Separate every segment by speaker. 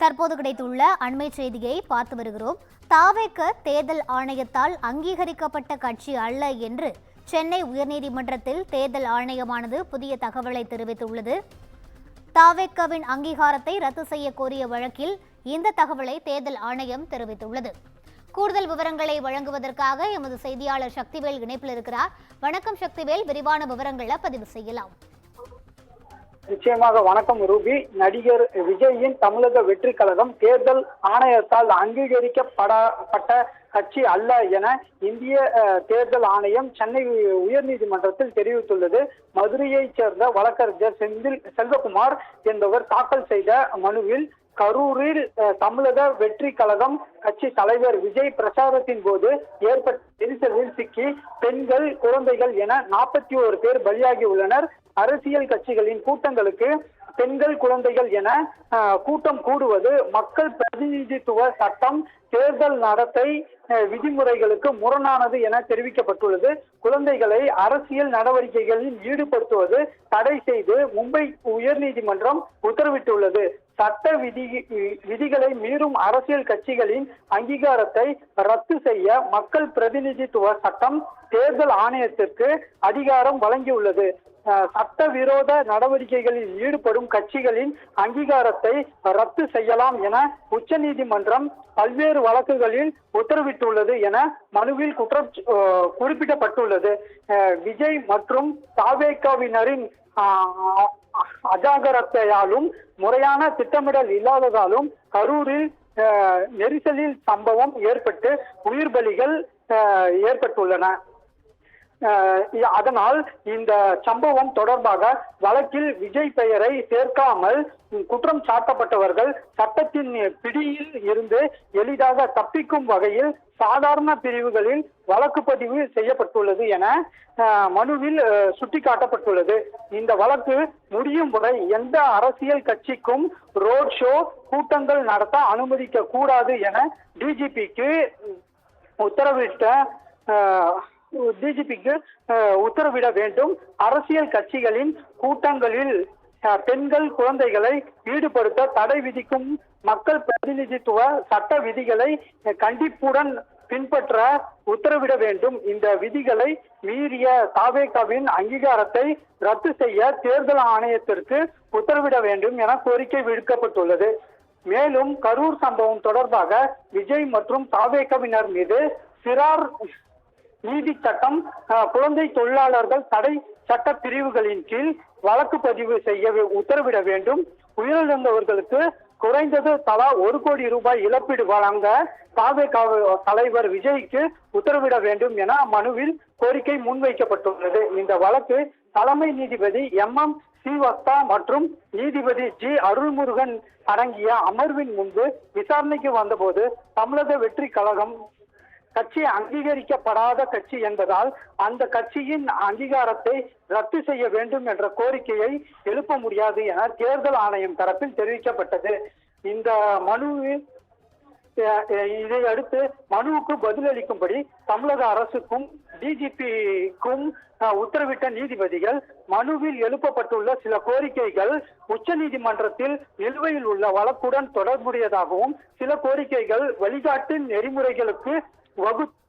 Speaker 1: தற்போது கிடைத்துள்ள அண்மை செய்தியை பார்த்து வருகிறோம். தாவேக தேர்தல் ஆணையத்தால் அங்கீகரிக்கப்பட்ட கட்சி அல்ல என்று சென்னை உயர்நீதிமன்றத்தில் தேர்தல் ஆணையமானது புதிய தகவலை தெரிவித்துள்ளது. தாவேகவின் அங்கீகாரத்தை ரத்து செய்ய கோரிய வழக்கில் இந்த தகவலை தேர்தல் ஆணையம் தெரிவித்துள்ளது. கூடுதல் விவரங்களை வழங்குவதற்காக எமது செய்தியாளர் சக்திவேல் இணைப்பில் இருக்கிறார். வணக்கம் சக்திவேல், விரிவான விவரங்களை பதிவு செய்யலாம்.
Speaker 2: நிச்சயமாக வணக்கம் ரூபி. நடிகர் விஜயின் தமிழக வெற்றி கழகம் தேர்தல் ஆணையத்தால் அங்கீகரிக்கப்பட்ட கட்சி அல்ல என இந்திய தேர்தல் ஆணையம் சென்னை உயர்நீதிமன்றத்தில் தெரிவித்துள்ளது. மதுரையைச் சேர்ந்த வழக்கறிஞர் செல்வகுமார் என்பவர் தாக்கல் செய்த மனுவில் கரூரில் தமிழக வெற்றி கழகம் கட்சி தலைவர் விஜய் பிரச்சாரத்தின் போது ஏற்பட்ட நெரிசலில் சிக்கி பெண்கள், குழந்தைகள் என 41 பேர் பலியாகி உள்ளனர். அரசியல் கட்சிகளின் கூட்டங்களுக்கு பெண்கள், குழந்தைகள் என கூட்டம் கூடுவது மக்கள் பிரதிநிதித்துவ சட்டம், தேர்தல் நடத்தை விதிமுறைகளுக்கு முரணானது என தெரிவிக்கப்பட்டுள்ளது. குழந்தைகளை அரசியல் நடவடிக்கைகளில் ஈடுபடுத்துவது தடை செய்து மும்பை உயர்நீதிமன்றம் உத்தரவிட்டுள்ளது. சட்ட விதிகளை மீறும் அரசியல் கட்சிகளின் அங்கீகாரத்தை ரத்து செய்ய மக்கள் பிரதிநிதித்துவ சட்டம் தேர்தல் ஆணையத்திற்கு அதிகாரம் வழங்கியுள்ளது. சட்டவிரோத நடவடிக்கைகளில் ஈடுபடும் கட்சிகளின் அங்கீகாரத்தை ரத்து செய்யலாம் என உச்சநீதிமன்றம் பல்வேறு வழக்குகளில் உத்தரவிட்டுள்ளது என மனுவில் குறிப்பிடப்பட்டுள்ளது. விஜய் மற்றும் தாவேகாவினரின் அஜாக்கிரதையாலும் முறையான திட்டமிடல் இல்லாததாலும் கரூரில் நெரிசலில் சம்பவம் ஏற்பட்டு உயிர் பலிகள் ஏற்பட்டுள்ளன. அதனால் இந்த சம்பவம் தொடர்பாக வழக்கில் விஜய் பெயரை சேர்க்காமல் குற்றம் சாட்டப்பட்டவர்கள் சட்டத்தின் பிடியில் இருந்து எளிதாக தப்பிக்கும் வகையில் சாதாரண பிரிவுகளில் வழக்கு பதிவு செய்யப்பட்டுள்ளது என மனுவில் சுட்டிக்காட்டப்பட்டுள்ளது. இந்த வழக்கு முடியும் வரை எந்த அரசியல் கட்சிக்கும் ரோட் ஷோ, கூட்டங்கள் நடத்த அனுமதிக்க கூடாது என டிஜிபிக்கு உத்தரவிட வேண்டும். அரசியல் கட்சிகளின் கூட்டங்களில் பெண்கள், குழந்தைகளை ஈடுபடுத்த தடை விதிக்கும் மக்கள் பிரதிநிதித்துவ சட்ட விதிகளை கண்டிப்புடன் பின்பற்ற உத்தரவிட வேண்டும். இந்த விதிகளை மீறிய தாவேகாவின் அங்கீகாரத்தை ரத்து செய்ய தேர்தல் ஆணையத்திற்கு உத்தரவிட வேண்டும் என கோரிக்கை விடுக்கப்பட்டுள்ளது. மேலும் கரூர் சம்பவம் தொடர்பாக விஜய் மற்றும் தாவேகாவினர் மீது சிறார் நீதி சட்டம், குழந்தை தொழிலாளர்கள் தடை சட்ட பிரிவுகளின் கீழ் வழக்கு பதிவு செய்ய உத்தரவிட வேண்டும். உயிரிழந்தவர்களுக்கு குறைந்தது தலா 1 கோடி ரூபாய் இழப்பீடு வழங்க தாவேகா தலைவர் விஜய்க்கு உத்தரவிட வேண்டும் என மனுவில் கோரிக்கை முன்வைக்கப்பட்டுள்ளது. இந்த வழக்கு தலைமை நீதிபதி MM ஸ்ரீவஸ்தா மற்றும் நீதிபதி G அருள்முருகன் அடங்கிய அமர்வின் முன்பு விசாரணைக்கு வந்தபோது தமிழக வெற்றி கழகம் கட்சி அங்கீகரிக்கப்படாத கட்சி என்பதால் அந்த கட்சியின் அங்கீகாரத்தை ரத்து செய்ய வேண்டும் என்ற கோரிக்கையை எழுப்ப முடியாது என தேர்தல் ஆணையம் தரப்பில் தெரிவிக்கப்பட்டது. இந்த மனுவில் இதையடுத்து மனுவுக்கு பதிலளிக்கும்படி தமிழக அரசுக்கும் டிஜிபிக்கும் உத்தரவிட்ட நீதிபதிகள் மனுவில் எழுப்பப்பட்டுள்ள சில கோரிக்கைகள் உச்சநீதிமன்றத்தில் நிலுவையில் உள்ள வழக்குடன் தொடர்புடையதாகவும், சில கோரிக்கைகள் வழிகாட்டு நெறிமுறைகளுக்கு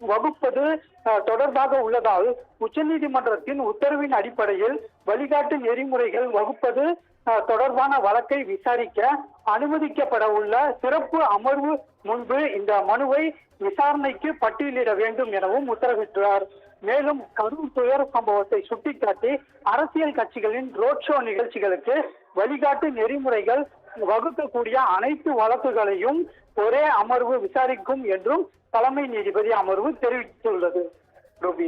Speaker 2: வகுப்பது தொடர்பாக உள்ளதால் உச்சநீதிமன்றத்தின் உத்தரவின் அடிப்படையில் வழிகாட்டு நெறிமுறைகள் வகுப்பது தொடர்பான வழக்கை விசாரிக்க அனுமதிக்கப்பட உள்ள சிறப்பு அமர்வு முன்பு இந்த மனுவை விசாரணைக்கு பட்டியலிட வேண்டும் எனவும் உத்தரவிட்டார். மேலும் கரூர் துயர சம்பவத்தை சுட்டிக்காட்டி அரசியல் கட்சிகளின் ரோட் ஷோ நிகழ்ச்சிகளுக்கு வழிகாட்டு நெறிமுறைகள் வகுக்கக்கூடிய அனைத்து வழக்குகளையும் ஒரே அமர்வு விசாரிக்கும் என்றும் தலைமை நீதிபதி அமர்வு தெரிவித்துள்ளது. ரூபி.